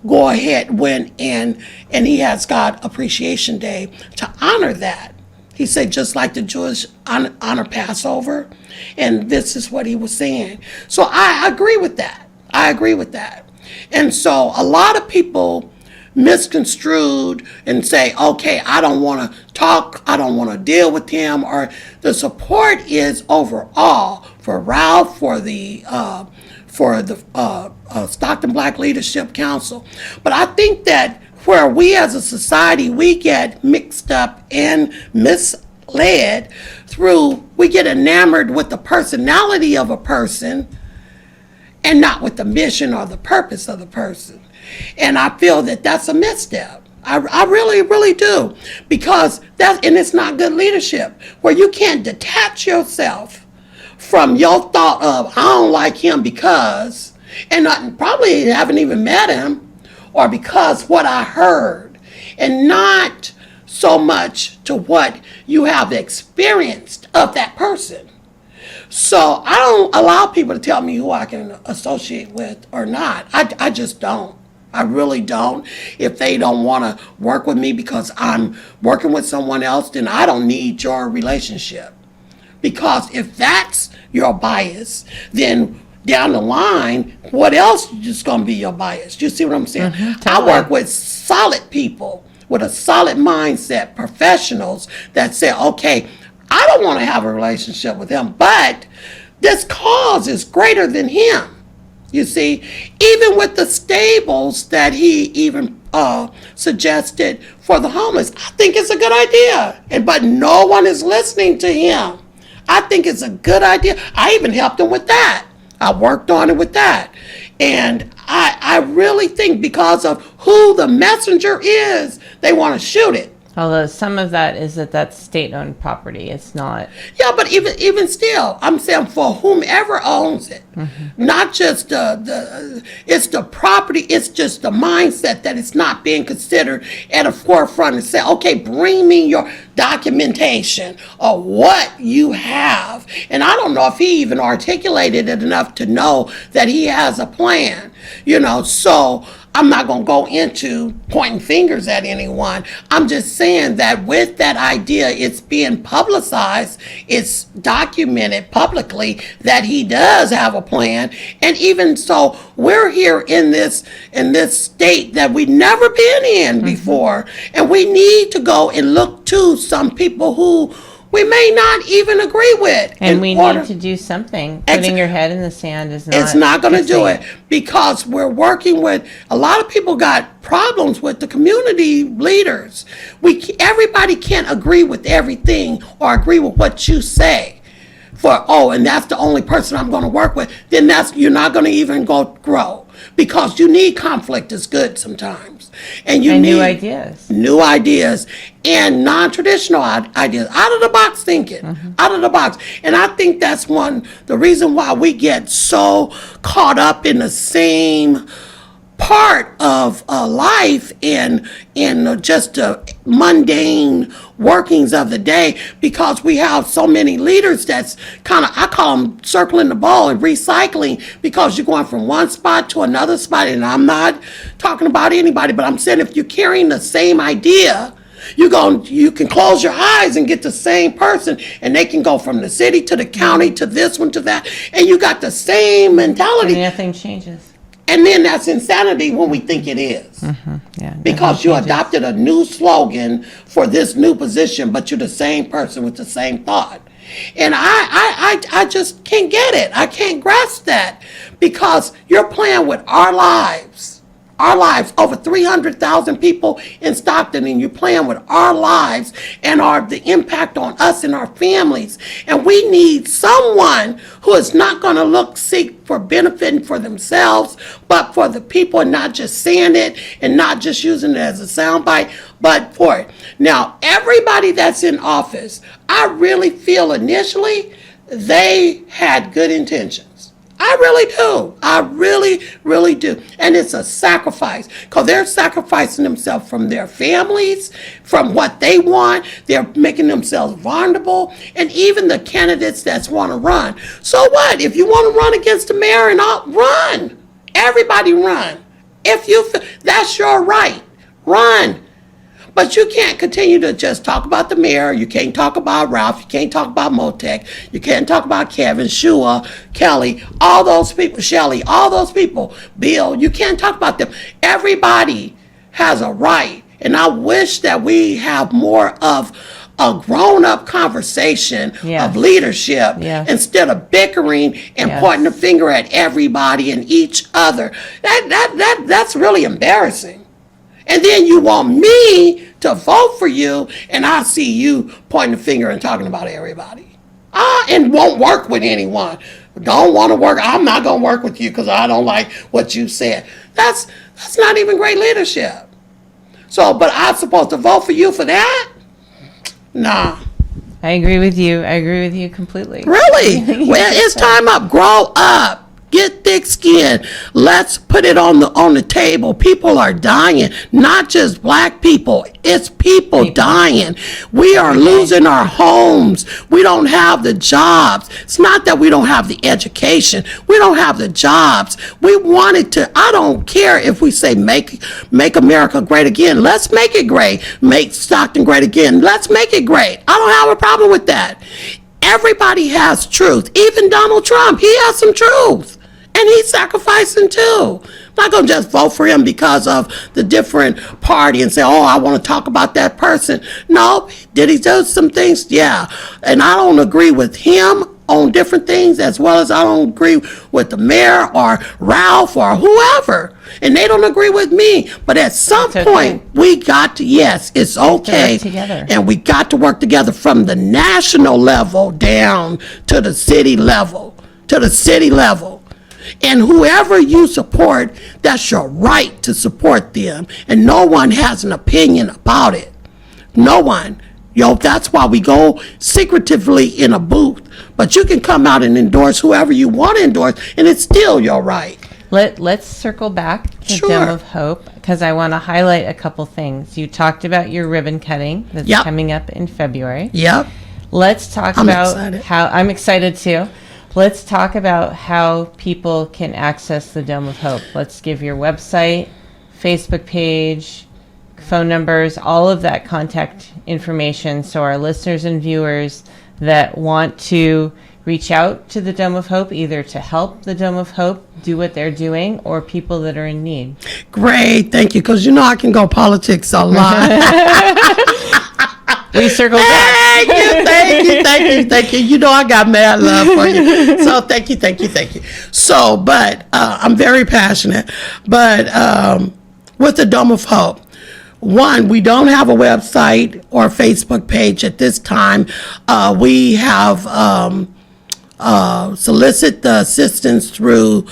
went in and he has God Appreciation Day to honor that. He said, just like the Jewish honor Passover. And this is what he was saying. So I agree with that. And so a lot of people misconstrued and say, okay, I don't want to talk, I don't want to deal with him, or the support is overall for Ralph, for the Stockton Black Leadership Council. But I think that where we as a society, we get mixed up and misled we get enamored with the personality of a person and not with the mission or the purpose of the person. And I feel that that's a misstep. I really, really do. Because and it's not good leadership, where you can't detach yourself from your thought of, I don't like him because, and probably haven't even met him, or because what I heard, and not so much to what you have experienced of that person. So I don't allow people to tell me who I can associate with or not. I just don't. I really don't. If they don't want to work with me because I'm working with someone else, then I don't need your relationship. Because if that's your bias, then down the line, what else is going to be your bias? You see what I'm saying? Totally. I work with solid people with a solid mindset, professionals that say, okay, I don't want to have a relationship with him, but this cause is greater than him. You see, even with the stables that he even suggested for the homeless, I think it's a good idea. But no one is listening to him. I think it's a good idea. I even helped him with that. I worked on it with that. And I really think because of who the messenger is, they want to shoot it. Although some of that is that's state-owned property. It's not. Yeah, but even still, I'm saying for whomever owns it, not just it's the property, it's just the mindset that it's not being considered at a forefront and say, okay, bring me your documentation of what you have. And I don't know if he even articulated it enough to know that he has a plan, so I'm not going to go into pointing fingers at anyone. I'm just saying that with that idea, it's being publicized, it's documented publicly that he does have a plan. And even so, we're here in this state that we've never been in before. And we need to go and look to some people who we may not even agree with. And we need to do something. Putting your head in the sand is not. It's not going to do it, because we're working with, a lot of people got problems with the community leaders. Everybody can't agree with everything or agree with what you say. And that's the only person I'm going to work with. Then you're not going to even grow, because you need conflict is good sometimes. And you need new ideas and non-traditional ideas, out of the box thinking, out of the box. And I think that's the reason why we get so caught up in the same part of life in just the mundane workings of the day, because we have so many leaders that's I call them circling the ball and recycling, because you're going from one spot to another spot. And I'm not talking about anybody, but I'm saying if you're carrying the same idea, you can close your eyes and get the same person, and they can go from the city to the county to this one to that, and you got the same mentality. And nothing changes. And then that's insanity when we think it is. Because you adopted a new slogan for this new position, but you're the same person with the same thought. And I just can't get it. I can't grasp that, because you're playing with our lives. Our lives, over 300,000 people in Stockton, and you're playing with our lives and the impact on us and our families. And we need someone who is not going to seek for benefiting for themselves, but for the people, and not just saying it and not just using it as a soundbite, but for it. Now, everybody that's in office, I really feel initially they had good intentions. I really do. I really, really do. And it's a sacrifice, because they're sacrificing themselves from their families, from what they want. They're making themselves vulnerable. And even the candidates that want to run. So what? If you want to run against the mayor and all, run. Everybody run. If you feel that's your right, run. But you can't continue to just talk about the mayor. You can't talk about Ralph. You can't talk about Motec. You can't talk about Kevin, Shua, Kelly, all those people, Shelley, all those people, Bill. You can't talk about them. Everybody has a right. And I wish that we have more of a grown-up conversation of leadership instead of bickering and pointing the finger at everybody and each other. That's really embarrassing. And then you want me to vote for you, and I see you pointing the finger and talking about everybody. And won't work with anyone. Don't want to work. I'm not going to work with you because I don't like what you said. That's not even great leadership. So, but I'm supposed to vote for you for that? Nah. I agree with you. I agree with you completely. Really? Well, it's time up. Grow up. Get thick skin. Let's put it on the table. People are dying, not just black people. It's people dying. We are losing our homes. We don't have the jobs. It's not that we don't have the education. We don't have the jobs. We wanted to. I don't care if we say make America great again. Let's make it great. Make Stockton great again. Let's make it great. I don't have a problem with that. Everybody has truth. Even Donald Trump, he has some truth. And he's sacrificing too. I'm not going to just vote for him because of the different party and say, oh, I want to talk about that person. No, did he do some things? Yeah. And I don't agree with him on different things, as well as I don't agree with the mayor or Ralph or whoever. And they don't agree with me. But at some point, we got to, yes, it's okay. And we got to work together from the national level down to the city level, And whoever you support, that's your right to support them. And no one has an opinion about it. No one. That's why we go secretively in a booth. But you can come out and endorse whoever you want to endorse, and it's still your right. Let's circle back to Dome of Hope, because I want to highlight a couple things. You talked about your ribbon cutting that's coming up in February. Yep. Let's talk about how I'm excited too. Let's talk about how people can access the Dome of Hope. Let's give your website, Facebook page, phone numbers, all of that contact information, so our listeners and viewers that want to reach out to the Dome of Hope, either to help the Dome of Hope do what they're doing, or people that are in need. Great, thank you, because I can go politics a lot. We circled back. Thank you. I got mad love for you. So thank you. So, but I'm very passionate. But with the Dome of Hope, one, we don't have a website or Facebook page at this time. We have solicit the assistance through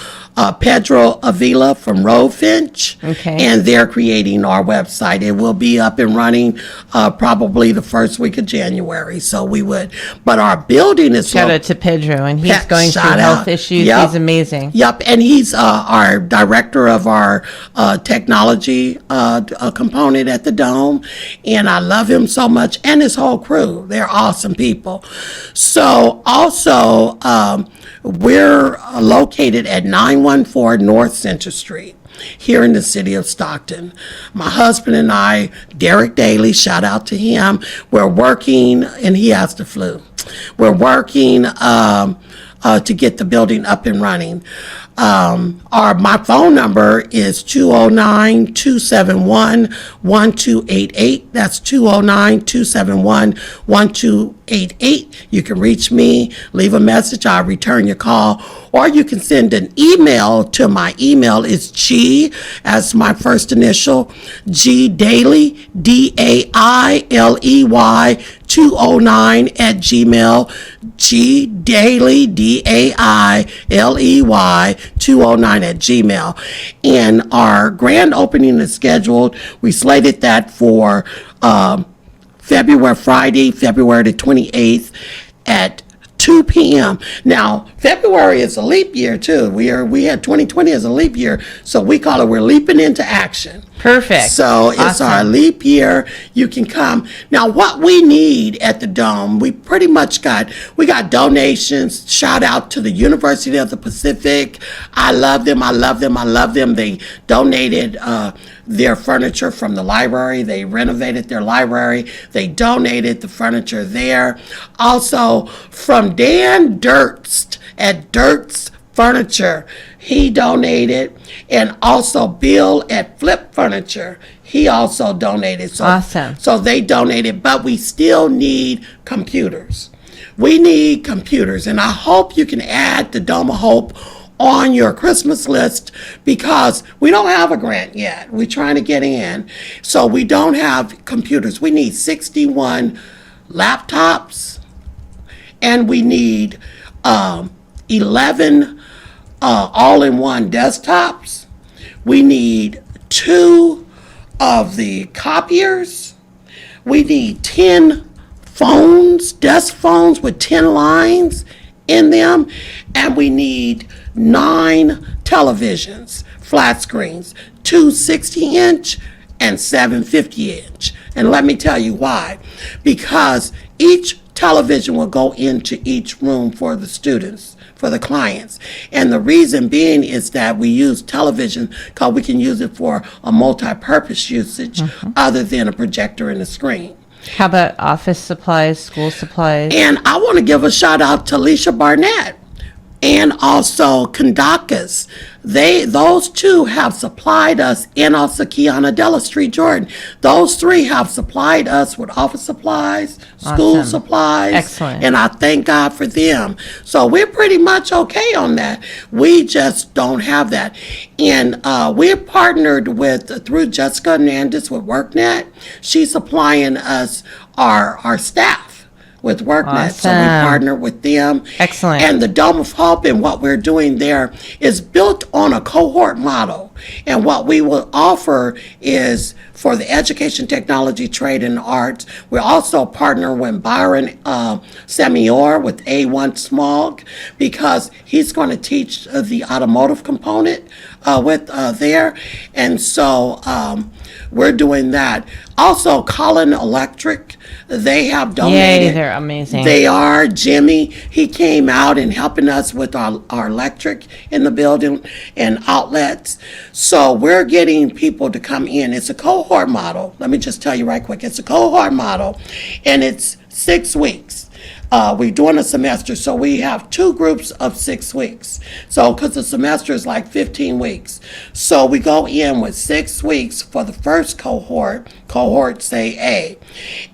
Pedro Avila from Roadfinch, and they're creating our website. It will be up and running probably the first week of January. So we would, but our building is shout out to Pedro, and he's going through health issues. He's amazing. Yep, and he's our director of our technology component at the Dome, and I love him so much, and his whole crew. They're awesome people. So also, we're located at 914 North Center Street here in the city of Stockton. My husband and I, Derek Dailey, shout out to him. We're working, and he has the flu. We're working to get the building up and running. My phone number is 209-271-1288. That's 209-271-1288. You can reach me, leave a message, I'll return your call, or you can send an email to my email. It's G, as my first initial, G Dailey, Dailey, 209 at Gmail, Dailey, Dailey, 209 at Gmail. And our grand opening is scheduled. We slated that for Friday, February the 28th at 2 p.m. Now, February is a leap year too. We had 2020 as a leap year, so we're leaping into action. Perfect. So it's our leap year. You can come. Now, what we need at the Dome, we got donations. Shout out to the University of the Pacific. I love them. They donated their furniture from the library. They renovated their library. They donated the furniture there. Also, from Dan Durst at Durst Furniture, he donated, and also Bill at Flip Furniture, he also donated. So, awesome. So they donated, but we still need computers. We need computers, and I hope you can add the Dome of Hope on your Christmas list, because we don't have a grant yet. We're trying to get in, so we don't have computers. We need 61 laptops, and we need 11 all-in-one desktops. We need 2 of the copiers. We need 10 phones, desk phones with 10 lines in them, and we need 9 televisions, flat screens, 2 60-inch and 7 50-inch. And let me tell you why. Because each television will go into each room for the students, for the clients. And the reason being is that we use television because we can use it for a multi-purpose usage other than a projector and a screen. How about office supplies, school supplies? And I want to give a shout out to Alicia Barnett and also Kandakis. Those 2 have supplied us, and also Kiana Della Street Jordan. Those 3 have supplied us with office supplies, school Awesome. supplies. Excellent. And I thank God for them. So we're pretty much okay on that. We just don't have that. And we're partnered through Jessica Hernandez with WorkNet. She's supplying us our staff with WorkNet. So we Awesome. partner with them. Excellent. And the Dome of Hope and what we're doing there is built on a cohort model. And what we will offer is for the education, technology, trade, and arts. We also partner with Byron Semior with A1 Smog, because he's going to teach the automotive component with there. And so we're doing that. Also, Colin Electric, they have donated. Yay, they're amazing. They are. Jimmy, he came out and helping us with our electric in the building and outlets. So we're getting people to come in. It's a cohort model. Let me just tell you right quick. It's a cohort model, and it's 6 weeks. We're doing a semester, so we have 2 groups of 6 weeks. So, because the semester is like 15 weeks. So we go in with 6 weeks for the first cohort say A.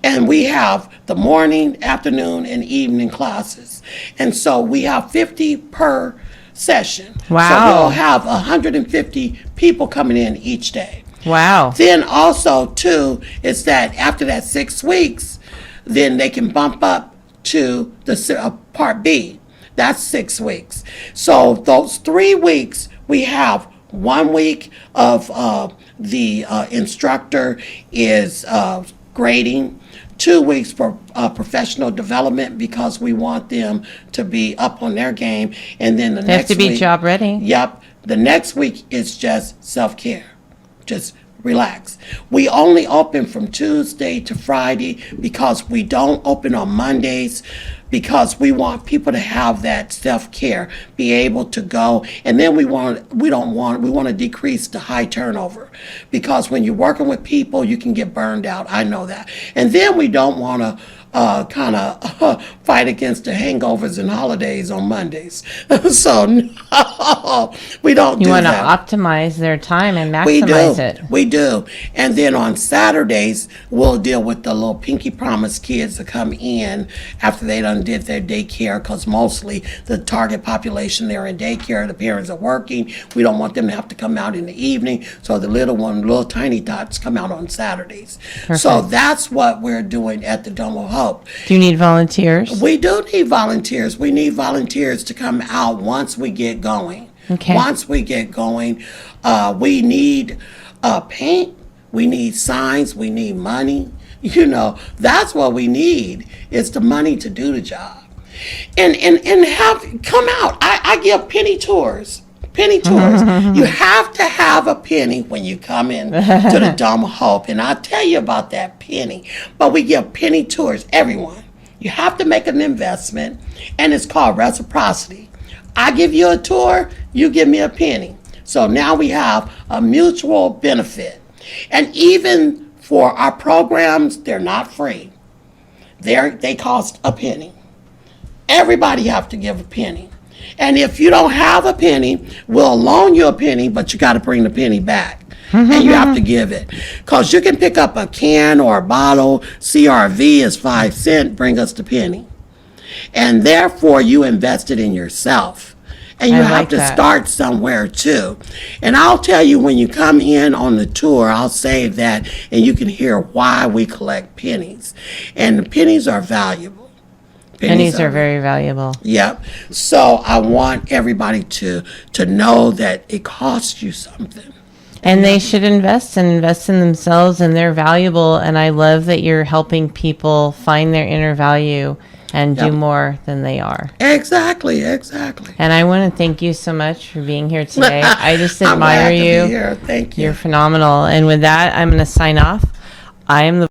And we have the morning, afternoon, and evening classes. And so we have 50 per session. Wow. So we'll have 150 people coming in each day. Wow. Then also, too, is that after that 6 weeks, then they can bump up to the part B. That's 6 weeks. So those 3 weeks, we have 1 week of the instructor is grading, 2 weeks for professional development, because we want them to be up on their game. And then the They have next to be week, job ready. Yep. The next week is just self-care. Just relax. We only open from Tuesday to Friday, because we don't open on Mondays, because we want people to have that self-care, be able to go. And then we want to decrease the high turnover, because when you're working with people, you can get burned out. I know that. And then we don't want to kind of fight against the hangovers and holidays on Mondays. So no, we don't do You want to that. optimize their time and We maximize do. it. We do. And then on Saturdays, we'll deal with the little Pinky Promise kids that come in after they done did their daycare, because mostly the target population, they're in daycare, the parents are working. We don't want them to have to come out in the evening, so the little tiny tots come out on Saturdays. So that's what we're doing at the Dome of Hope. Hope. Do you need volunteers? We do need volunteers. We need volunteers to come out once we get going. Okay. Once we get going, we need paint, we need signs, we need money. You know, that's what we need, is the money to do the job. And have come out. I give penny tours. Penny tours. You have to have a penny when you come in to the Dome of Hope. And I'll tell you about that penny. But we give penny tours, everyone. You have to make an investment, and it's called reciprocity. I give you a tour, you give me a penny. So now we have a mutual benefit. And even for our programs, they're not free. They cost a penny. Everybody have to give a penny. And if you don't have a penny, we'll loan you a penny, but you got to bring the penny back. And you have to give it. Because you can pick up a can or a bottle, CRV is 5 cents, bring us the penny. And therefore, you invested in yourself. And you have to start somewhere too. And I'll tell you, when you come in on the tour, I'll say that, and you can hear why we collect pennies. And the pennies are valuable. Pennies are very valuable. Yep. So I want everybody to know that it costs you something. And they should invest in themselves, and they're valuable. And I love that you're helping people find their inner value and do more than they are. Exactly. And I want to thank you so much for being here today. I just I'm admire glad to you. be here. Thank you. You're phenomenal. And with that, I'm going to sign off. I am the